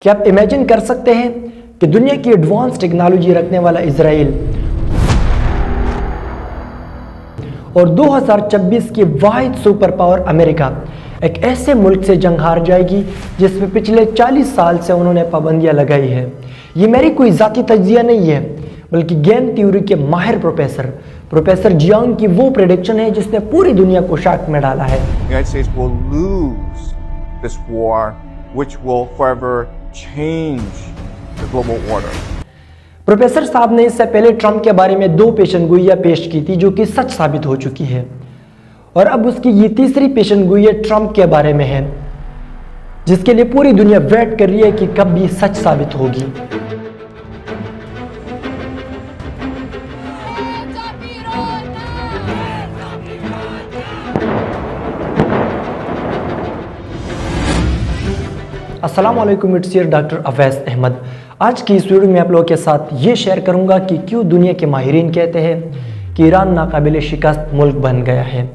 क्या आप इमेजिन कर सकते हैं कि दुनिया की एडवांस टेक्नोलॉजी रखने वाला इजराइल और 2026 की वाहिद सुपर पावर अमेरिका एक ऐसे मुल्क से जंग हार जाएगी जिसमें पिछले 40 साल से उन्होंने पाबंदियां लगाई है। ये मेरी कोई ज़ाती तज्जिया नहीं है, बल्कि गेम थ्योरी के माहिर प्रोफेसर जियांग की वो प्रेडिक्शन है जिसने पूरी दुनिया को शॉक में डाला है। The United States will lose this war, which will forever change the global order. Professor साहब ने इससे पहले ट्रंप के बारे में 2 पेशनगोइयां पेश की थी जो कि सच साबित हो चुकी है, और अब उसकी ये तीसरी पेशनगोई ट्रंप के बारे में है जिसके लिए पूरी दुनिया वेट कर रही है कि कब ये सच साबित होगी। अस्सलाम वालेकुम, it's your doctor Awais Ahmad. आज की इस वीडियो में आप लोगों के साथ ये शेयर करूंगा कि क्यों दुनिया के माहिरीन कहते हैं कि ईरान नाकाबिल शिकस्त मुल्क बन गया है।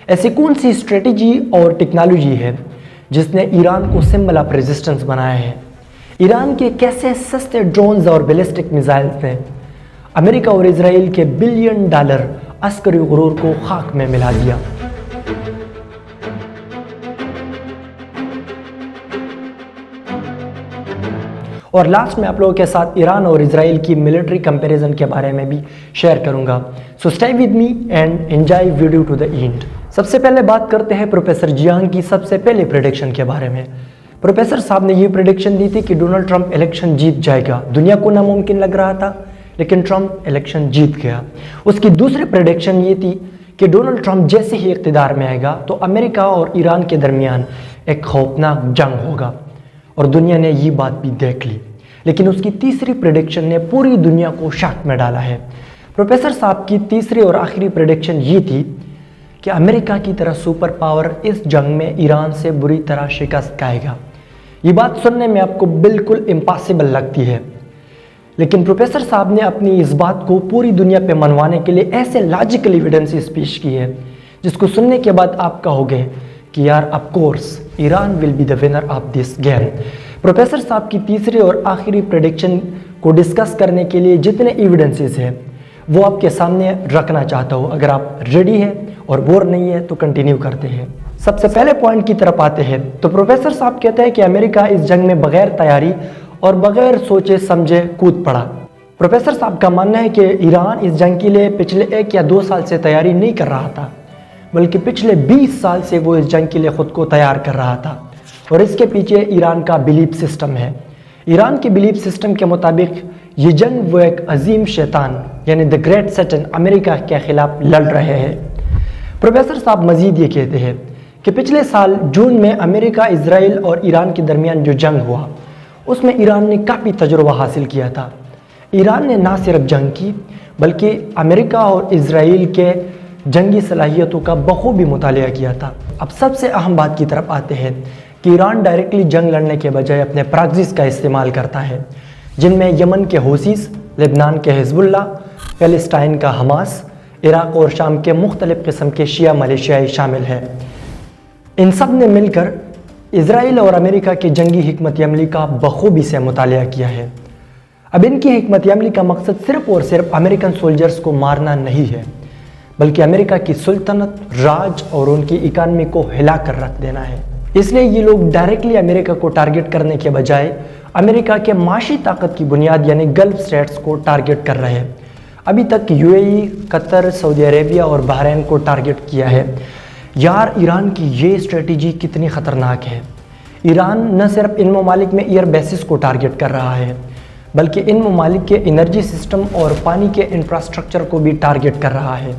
ऐसी कौन सी स्ट्रेटजी और टेक्नोलॉजी है जिसने ईरान को सिंबल ऑफ रेजिस्टेंस बनाया है। ईरान के कैसे सस्ते ड्रोन्स और बैलिस्टिक मिसाइल्स ने अमेरिका और इजराइल के $बिलियन अस्करी गुरूर को खाक में मिला दिया। और लास्ट में आप लोगों के साथ ईरान और इजराइल की मिलिट्री कंपैरिजन के बारे में भी शेयर करूंगा। So stay with me and enjoy video to the end. सबसे पहले बात करते हैं प्रोफेसर जियांग की सबसे पहले प्रेडिक्शन के बारे में। प्रोफेसर साहब ने ये प्रेडिक्शन दी थी कि डोनाल्ड ट्रंप इलेक्शन जीत जाएगा। दुनिया को नामुमकिन लग रहा था, लेकिन ट्रंप इलेक्शन जीत गया। उसकी दूसरी प्रेडिक्शन ये थी कि डोनाल्ड ट्रंप जैसे ही इख्तिदार में आएगा तो अमेरिका और ईरान के दरमियान एक खौफनाक जंग होगा, और दुनिया ने ये बात भी देख ली। लेकिन उसकी तीसरी प्रेडिक्शन ने पूरी दुनिया को शॉक में डाला है। प्रोफेसर साहब की तीसरी और आखिरी प्रेडिक्शन ये थी कि अमेरिका की तरह सुपर पावर इस जंग में ईरान से बुरी तरह शिकस्त खाएगा। ये बात सुनने में आपको बिल्कुल इम्पॉसिबल लगती है, लेकिन प्रोफेसर साहब ने अपनी इस बात को पूरी दुनिया पे मनवाने के लिए ऐसे लॉजिकल एविडेंसेस पेश किए हैं जिसको सुनने के बाद आप कहोगे कि यार of course Iran will be the winner of this game. Professor साहब की तीसरी और आखिरी प्रेडिक्शन को डिस्कस करने के लिए जितने एविडेंसेस हैं वो आपके सामने रखना चाहता हूँ। अगर आप रेडी हैं और बोर नहीं है तो कंटिन्यू करते हैं। सबसे पहले पॉइंट की तरफ आते हैं तो प्रोफेसर साहब कहते हैं कि अमेरिका इस जंग में बगैर तैयारी और बगैर सोचे समझे कूद पड़ा। प्रोफेसर साहब का मानना है कि ईरान इस जंग के लिए पिछले 1 या 2 साल से तैयारी नहीं कर रहा था, बल्कि पिछले 20 साल से वो इस जंग के लिए खुद को तैयार कर रहा था, और इसके पीछे ईरान का बिलीफ सिस्टम है। ईरान के बिलीफ सिस्टम के मुताबिक ये जंग वो एक अजीम शैतान यानी द ग्रेट सैटन अमेरिका के खिलाफ लड़ रहे हैं। प्रोफेसर साहब मजीद ये कहते हैं कि पिछले साल जून में अमेरिका, इजराइल और ईरान के दरमियान जो जंग हुआ उसमें ईरान ने काफ़ी तजुर्बा हासिल किया था। ईरान ने ना सिर्फ जंग की बल्कि अमेरिका और इजराइल के जंगी सलाहियतों का बखूबी मुतालिया किया था। अब सबसे अहम बात की तरफ आते हैं कि ईरान डायरेक्टली जंग लड़ने के बजाय अपने प्रॉक्सीज का इस्तेमाल करता है, जिनमें यमन के हौसीस, लेबनान के हिजबुल्लाह, पैलेस्टाइन का हमास, इराक और शाम के मुख्तलिफ किस्म के शिया मलेशियाई शामिल हैं। इन सब ने मिलकर इजराइल और अमेरिका की जंगी हिकमत अमली का बखूबी से मुतालिया किया है। अब इनकी हिकमत अमली का मकसद सिर्फ और सिर्फ अमेरिकन सोल्जर्स को मारना नहीं है, बल्कि अमेरिका की सुल्तनत, राज और उनकी इकानमी को हिला कर रख देना है। इसलिए ये लोग डायरेक्टली अमेरिका को टारगेट करने के बजाय अमेरिका के माशी ताकत की बुनियाद यानी गल्फ स्टेट्स को टारगेट कर रहे हैं। अभी तक यूएई, कतर, सऊदी अरेबिया और बहरीन को टारगेट किया है। यार ईरान की ये स्ट्रेटजी कितनी ख़तरनाक है। ईरान न सिर्फ इन ममालिक में एयर बेसिस को टारगेट कर रहा है, बल्कि इन ममालिक के एनर्जी सिस्टम और पानी के इंफ्रास्ट्रक्चर को भी टारगेट कर रहा है।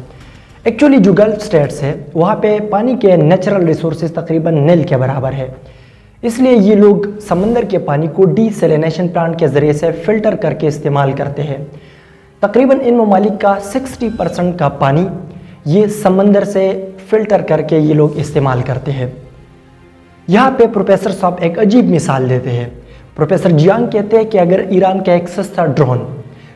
एक्चुअली जो गल्फ स्टेट्स है वहाँ पे पानी के नेचुरल रिसोर्सेज तकरीबन नील के बराबर है, इसलिए ये लोग समंदर के पानी को डीसैलिनेशन प्लांट के ज़रिए से फ़िल्टर करके इस्तेमाल करते हैं। तकरीबन इन ममालिक का 60% का पानी ये समंदर से फ़िल्टर करके ये लोग इस्तेमाल करते हैं। यहाँ पे प्रोफेसर साहब एक अजीब मिसाल देते हैं। प्रोफेसर जियांग कहते हैं कि अगर ईरान का एक सस्ता ड्रोन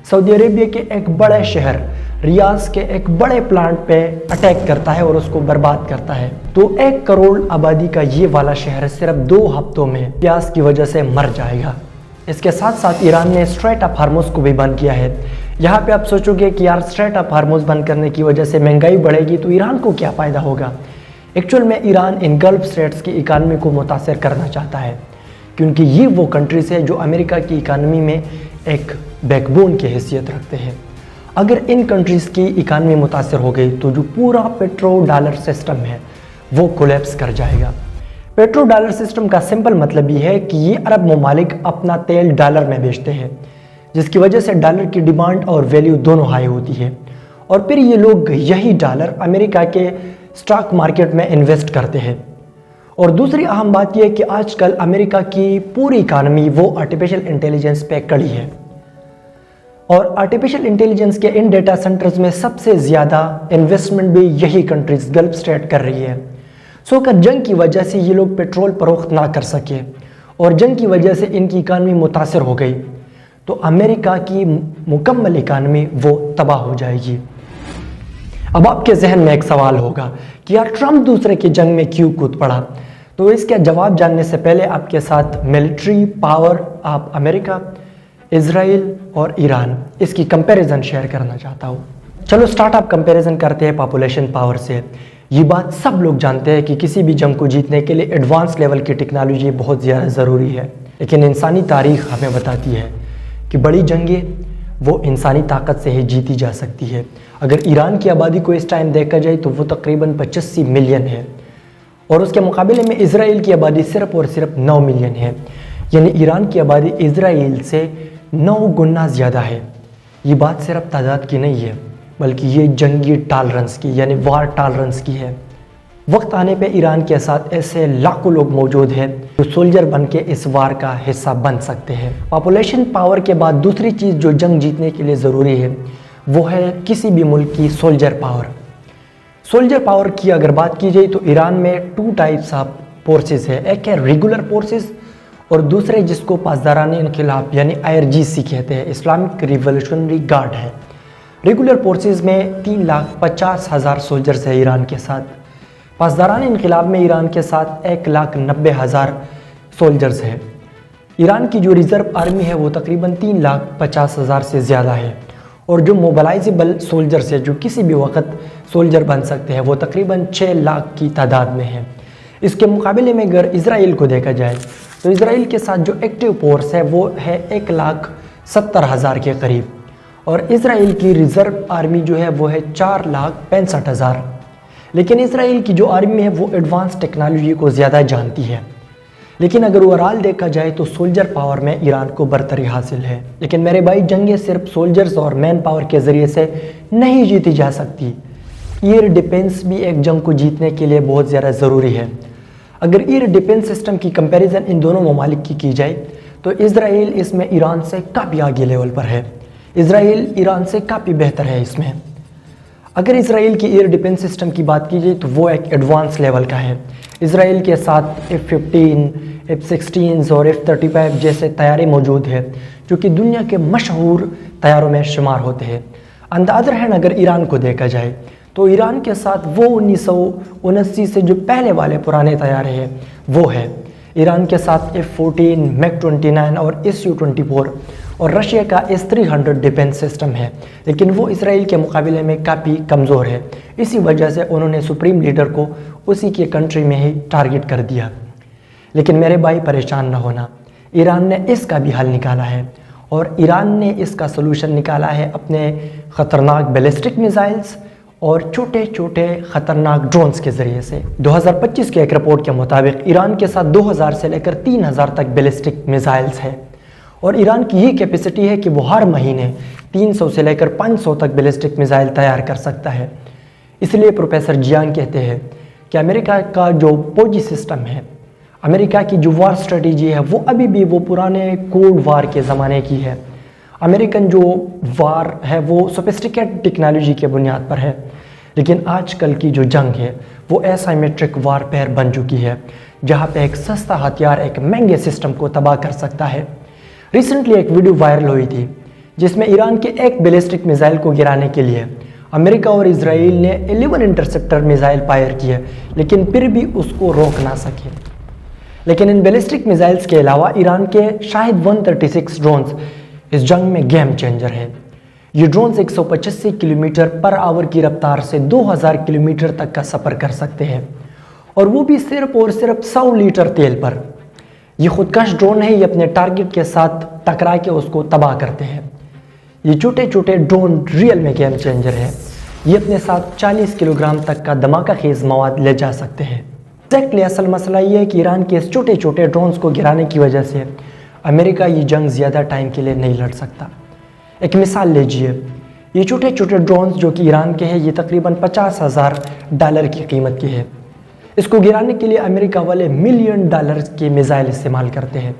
सऊदी अरेबिया के एक बड़े शहर रियाज के एक बड़े प्लांट पे अटैक करता है और उसको बर्बाद करता है, तो 1 करोड़ आबादी का ये वाला शहर सिर्फ 2 हफ्तों में प्यास की वजह से मर जाएगा। اس کے ساتھ ساتھ ایران نے اسٹریٹ آف ہارموز کو بھی بند کیا ہے۔ یہاں پہ آپ سوچو گے کہ یار اسٹریٹ آف ہارموز بند کرنے کی وجہ سے مہنگائی بڑھے گی تو ایران کو کیا فائدہ ہوگا؟ ایکچوئل میں ایران ان گلف اسٹیٹس کی اکانومی کو متاثر کرنا چاہتا ہے، کیونکہ یہ وہ کنٹریز ہے جو امریکہ کی اکانومی میں ایک بیک بون کی حیثیت رکھتے ہیں۔ اگر ان کنٹریز کی اکانومی متاثر ہو گئی تو جو پورا پیٹرو ڈالر سسٹم ہے وہ کولیپس کر جائے گا۔ پیٹرو ڈالر سسٹم کا سمپل مطلب یہ ہے کہ یہ عرب ممالک اپنا تیل ڈالر میں بیچتے ہیں، جس کی وجہ سے ڈالر کی ڈیمانڈ اور ویلیو دونوں ہائی ہوتی ہے، اور پھر یہ لوگ یہی ڈالر امریکہ کے سٹاک مارکیٹ میں انویسٹ کرتے ہیں۔ اور دوسری اہم بات یہ ہے کہ آج کل امریکہ کی پوری اکانومی وہ آرٹیفیشل انٹیلیجنس پہ کڑی ہے، اور آرٹیفیشل انٹیلیجنس کے ان ڈیٹا سینٹرز میں سب سے زیادہ انویسٹمنٹ بھی یہی کنٹریز گلف اسٹیٹ کر رہی ہے۔ سو کہ جنگ کی وجہ سے یہ لوگ پیٹرول فروخت نہ کر سکے اور جنگ کی وجہ سے ان کی اکانومی متاثر ہو گئی تو امریکہ کی مکمل اکانومی وہ تباہ ہو جائے گی۔ اب آپ کے ذہن میں ایک سوال ہوگا کہ یار ٹرمپ دوسرے کی جنگ میں کیوں کود پڑا؟ تو اس کا جواب جاننے سے پہلے آپ کے ساتھ ملٹری پاور آف امریکہ، اسرائیل اور ایران اس کی کمپیریزن شیئر کرنا چاہتا ہوں۔ چلو سٹارٹ اپ کمپیریزن کرتے ہیں پاپولیشن پاور سے۔ یہ بات سب لوگ جانتے ہیں کہ کسی بھی جنگ کو جیتنے کے لیے ایڈوانس لیول کی ٹیکنالوجی بہت زیادہ ضروری ہے، لیکن انسانی تاریخ ہمیں بتاتی ہے کہ بڑی جنگیں وہ انسانی طاقت سے ہی جیتی جا سکتی ہے۔ اگر ایران کی آبادی کو اس ٹائم دیکھا جائے تو وہ تقریباً 85 ملین ہے، اور اس کے مقابلے میں اسرائیل کی آبادی صرف اور صرف 9 ملین ہے، یعنی ایران کی آبادی اسرائیل سے 9 گنا زیادہ ہے۔ یہ بات صرف تعداد کی نہیں ہے بلکہ یہ جنگی ٹالرنس کی یعنی وار ٹالرنس کی ہے۔ وقت آنے پہ ایران کے ساتھ ایسے لاکھوں لوگ موجود ہیں جو سولجر بن کے اس وار کا حصہ بن سکتے ہیں۔ پاپولیشن پاور کے بعد دوسری چیز جو جنگ جیتنے کے لیے ضروری ہے وہ ہے کسی بھی ملک کی سولجر پاور۔ سولجر پاور کی اگر بات کی جائے تو ایران میں 2 ٹائپس آف فورسز ہے، ایک ہے ریگولر فورسز اور دوسرے جس کو پاسداران انقلاب یعنی IRGC کہتے ہیں، اسلامک ریولوشنری گارڈ ہے۔ ریگولر فورسز میں 3,50,000 سولجرز ہیں ایران کے ساتھ، پاسداران انقلاب میں ایران کے ساتھ 1,90,000 سولجرز ہیں۔ ایران کی جو ریزرو آرمی ہے وہ تقریباً 3,50,000 سے زیادہ ہے، اور جو موبلائزیبل سولجرز ہیں جو کسی بھی وقت سولجر بن سکتے ہیں وہ تقریباً 6 لاکھ کی تعداد میں ہیں۔ اس کے مقابلے میں اگر اسرائیل کو دیکھا جائے تو اسرائیل کے ساتھ جو ایکٹیو فورس ہے وہ ہے 1,70,000 کے قریب، اور اسرائیل کی ریزرو آرمی جو ہے وہ ہے 4,65,000۔ لیکن اسرائیل کی جو آرمی ہے وہ ایڈوانس ٹیکنالوجی کو زیادہ جانتی ہے، لیکن اگر اوورال دیکھا جائے تو سولجر پاور میں ایران کو برتری حاصل ہے۔ لیکن میرے بھائی جنگیں صرف سولجرز اور مین پاور کے ذریعے سے نہیں جیتی جا سکتی، ایئر ڈیفنس بھی ایک جنگ کو جیتنے کے لیے بہت زیادہ ضروری ہے۔ اگر ایئر ڈیفنس سسٹم کی کمپیریزن ان دونوں ممالک کی جائے تو اسرائیل اس میں ایران سے کافی آگے لیول پر ہے، اسرائیل ایران سے کافی بہتر ہے اس میں۔ اگر اسرائیل کی ایئر ڈیفنس سسٹم کی بات کی جائے تو وہ ایک ایڈوانس لیول کا ہے۔ اسرائیل کے ساتھ F-15، F-16 اور F-35 جیسے طیارے موجود ہیں جو کہ دنیا کے مشہور طیاروں میں شمار ہوتے ہیں۔ آن دی ادر ہینڈ اگر ایران کو دیکھا جائے تو ایران کے ساتھ وہ 1979 سے جو پہلے والے پرانے طیارے ہیں وہ ہے۔ ایران کے ساتھ F-14، MiG-29 اور Su-24 اور رشیا کا S-300 ڈیفنس سسٹم ہے، لیکن وہ اسرائیل کے مقابلے میں کافی کمزور ہے۔ اسی وجہ سے انہوں نے سپریم لیڈر کو اسی کے کنٹری میں ہی ٹارگٹ کر دیا۔ لیکن میرے بھائی پریشان نہ ہونا، ایران نے اس کا بھی حل نکالا ہے، اور ایران نے اس کا سلوشن نکالا ہے اپنے خطرناک بیلسٹک میزائلز اور چھوٹے چھوٹے خطرناک ڈرونز کے ذریعے سے۔ 2025 کے ایک رپورٹ کے مطابق ایران کے ساتھ 2000 سے لے کر 3000 تک بیلسٹک میزائلز ہیں، اور ایران کی یہ کیپیسٹی ہے کہ وہ ہر مہینے 300 سے لے کر 500 تک بیلسٹک میزائل تیار کر سکتا ہے۔ اس لیے پروفیسر جیانگ کہتے ہیں کہ امریکہ کا جو فوجی سسٹم ہے، امریکہ کی جو وار اسٹریٹجی ہے وہ ابھی بھی وہ پرانے کولڈ وار کے زمانے کی ہے۔ امریکن جو وار ہے وہ سوفسٹیکیٹ ٹیکنالوجی کے بنیاد پر ہے، لیکن آج کل کی جو جنگ ہے وہ ایسائمیٹرک وار پیر بن چکی ہے، جہاں پہ ایک سستا ہتھیار ایک مہنگے سسٹم کو تباہ کر سکتا ہے۔ ریسنٹلی ایک ویڈیو وائرل ہوئی تھی جس میں ایران کے ایک بیلسٹک میزائل کو گرانے کے لیے امریکہ اور اسرائیل نے 11 انٹرسپٹر میزائل فائر کیے، لیکن پھر بھی اس کو روک نہ سکے۔ लेकिन इन बैलिस्टिक मिसाइल्स के अलावा ईरान के शायद 136 ड्रोन्स इस जंग में गेम चेंजर हैं। ये ड्रोन्स 185 किलोमीटर पर आवर की रफ्तार से 2000 किलोमीटर तक का सफ़र कर सकते हैं, और वो भी सिर्फ और सिर्फ 100 लीटर तेल पर। ये खुदकश ड्रोन है, ये अपने टारगेट के साथ टकरा के उसको तबाह करते हैं। ये छोटे छोटे ड्रोन रियल में गेम चेंजर है। ये अपने साथ 40 किलोग्राम तक का धमाका खेज मवाद ले जा सकते हैं। एग्जैक्टली असल मसला ये है कि ईरान के इस छोटे छोटे ड्रोन्स को गिराने की वजह से अमेरिका ये जंग ज़्यादा टाइम के लिए नहीं लड़ सकता। एक मिसाल लीजिए, ये छोटे छोटे ड्रोन्स जो कि ईरान के हैं, ये तकरीबन $50,000 की कीमत के हैं। इसको गिराने के लिए अमेरिका वाले $1 मिलियन के मिसाइल इस्तेमाल करते हैं,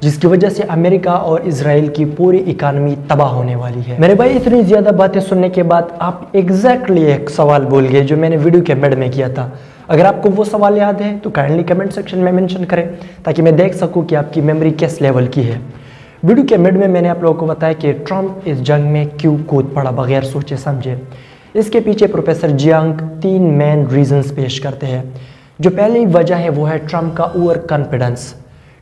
जिसकी वजह से अमेरिका और इजराइल की पूरी इकानमी तबाह होने वाली है। मेरे भाई, इतनी ज़्यादा बातें सुनने के बाद आप एग्जैक्टली एक सवाल भूल गए जो मैंने वीडियो के मिड में किया था। अगर आपको वो सवाल याद है तो काइंडली कमेंट सेक्शन में मेंशन करें, ताकि मैं देख सकूं कि आपकी मेमोरी किस लेवल की है। वीडियो के मिड में मैंने आप लोगों को बताया कि ट्रंप इस जंग में क्यों कूद पड़ा बगैर सोचे समझे। इसके पीछे प्रोफेसर जियांग 3 मेन रीजंस पेश करते हैं। जो पहली वजह है वो है ट्रंप का ओवर कॉन्फिडेंस।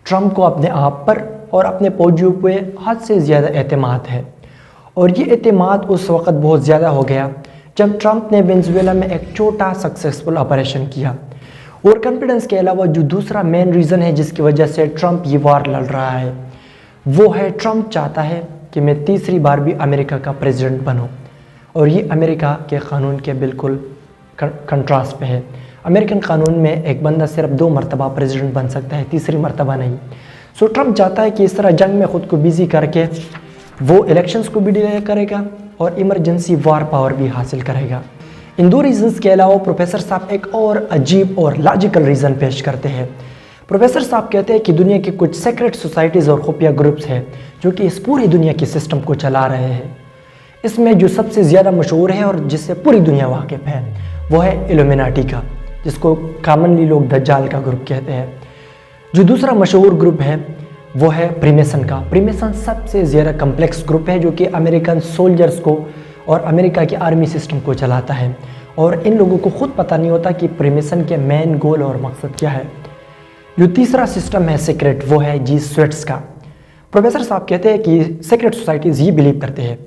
ट्रंप को अपने आप पर और अपने फौजियों पे हद से ज़्यादा एतमाद है, और ये एतमाद उस वक्त बहुत ज़्यादा हो गया जब ट्रंप ने वेनेजुएला में एक छोटा सक्सेसफुल ऑपरेशन किया। और कॉन्फिडेंस के अलावा जो दूसरा मेन रीज़न है जिसकी वजह से ट्रंप ये वार लड़ रहा है, वो है ट्रंप चाहता है कि मैं तीसरी बार भी अमेरिका का प्रेसिडेंट बनूं, और ये अमेरिका के कानून के बिल्कुल कंट्रास्ट पे है। अमेरिकन कानून में एक बंदा सिर्फ 2 मरतबा प्रेसिडेंट बन सकता है, तीसरी मरतबा नहीं। सो ट्रंप चाहता है कि इस तरह जंग में ख़ुद को बिजी करके वो इलेक्शंस को भी डिले करेगा और इमरजेंसी वार पावर भी हासिल करेगा। इन 2 रीजंस के अलावा प्रोफेसर साहब एक और अजीब और लॉजिकल रीज़न पेश करते हैं। प्रोफेसर साहब कहते हैं कि दुनिया की कुछ सीक्रेट सोसाइटीज़ और खुफिया ग्रुप्स हैं जो कि इस पूरी दुनिया के सिस्टम को चला रहे हैं। इसमें जो सबसे ज़्यादा मशहूर है और जिससे पूरी दुनिया वाकिफ़ है वो है इल्यूमिनाटी का, जिसको कॉमनली लोग दज्जाल का ग्रुप कहते हैं। जो दूसरा मशहूर ग्रुप है वो है फ्रीमेसन का। फ्रीमेसन सबसे ज़्यादा कम्प्लेक्स ग्रुप है जो कि अमेरिकन सोल्जर्स को और अमेरिका की आर्मी सिस्टम को चलाता है, और इन लोगों को ख़ुद पता नहीं होता कि फ्रीमेसन के मेन गोल और मकसद क्या है। जो तीसरा सिस्टम है सीक्रेट, वो है जी स्वेट्स का। प्रोफेसर साहब कहते हैं कि सीक्रेट सोसाइटीज़ ये बिलीव करते हैं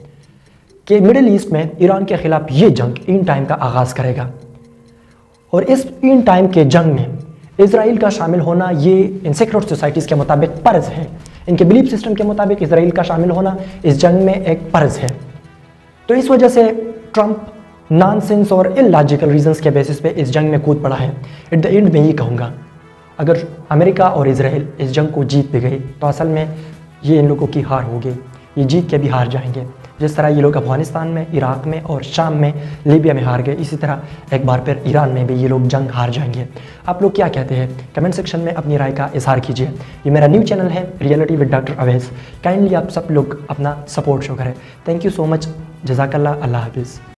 कि मिडिल ईस्ट में ईरान के ख़िलाफ़ ये जंग इन टाइम का आगाज़ करेगा, और इस इन टाइम के जंग में इजराइल का शामिल होना ये इन सीक्रेट सोसाइटीज़ के मुताबिक फ़र्ज़ है। इनके बिलीफ सिस्टम के मुताबिक इजराइल का शामिल होना इस जंग में एक फ़र्ज़ है। तो इस वजह से ट्रंप नॉनसेंस और इलॉजिकल रीजंस के बेसिस पे इस जंग में कूद पड़ा है। एट द एंड में ये कहूँगा, अगर अमेरिका और इजराइल इस जंग को जीत भी गई तो असल में ये इन लोगों की हार होगी, ये जीत के भी हार जाएंगे। जिस तरह ये लोग अफ़गानिस्तान में, इराक़ में और शाम में, लीबिया में हार गए, इसी तरह एक बार फिर ईरान में भी ये लोग जंग हार जाएंगे। आप लोग क्या कहते हैं? कमेंट सेक्शन में अपनी राय का इजहार कीजिए। ये मेरा न्यू चैनल है reality with doctor Awais. Kindly आप सब लोग अपना सपोर्ट शो करें। Thank you so much. जज़ाकल्लाह। अल्लाह हाफिज़।